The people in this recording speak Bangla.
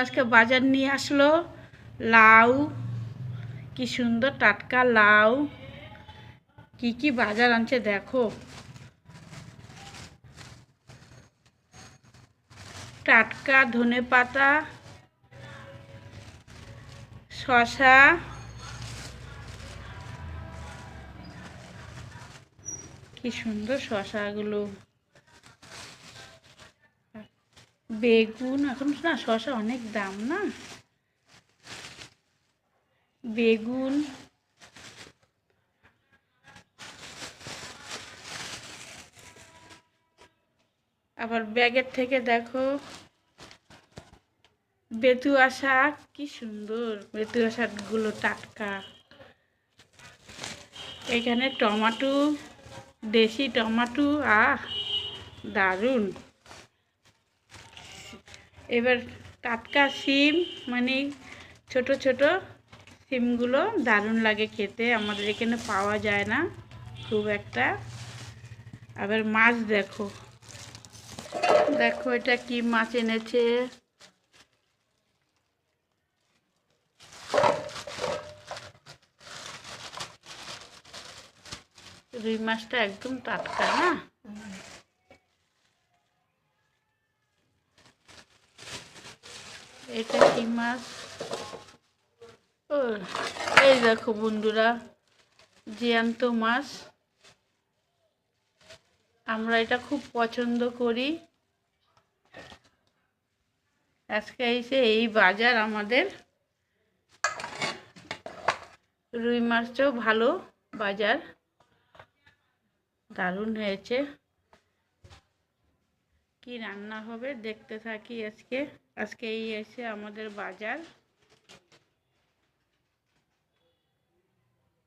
আজকে বাজার নিয়ে আসলো লাউ, কি সুন্দর টাটকা লাউ। কি কি বাজার আনছে দেখো, টাটকা ধনেপাতা, শসা, কি সুন্দর শসাগুলো, বেগুন। এখন না শসা অনেক দাম না, বেগুন, আবার ব্যাগের থেকে দেখো বেতুয়া শাক, কি সুন্দর বেতুয়া শাকগুলো টাটকা। এখানে টমেটো, দেশি টমেটো, দারুণ। এবার টাটকা শিম, মানে ছোট ছোট শিমগুলো দারুণ লাগে খেতে, আমাদের এখানে পাওয়া যায় না খুব একটা। আবার মাছ দেখো, দেখো এটা কি মাছ এনেছে, রুই মাছটা একদম টাটকা না। এটা কি মাছ? ও, এই দেখো বন্ধুরা, জ্যান্ত মাছ। আমরা এটা খুব পছন্দ করি। আজকে এসে এই বাজার আমাদের, রুই মাছটাও ভালো বাজার, দারুণ হয়েছে। কি রান্না হবে দেখতে থাকি। আজকে এই এসে আমাদের বাজার।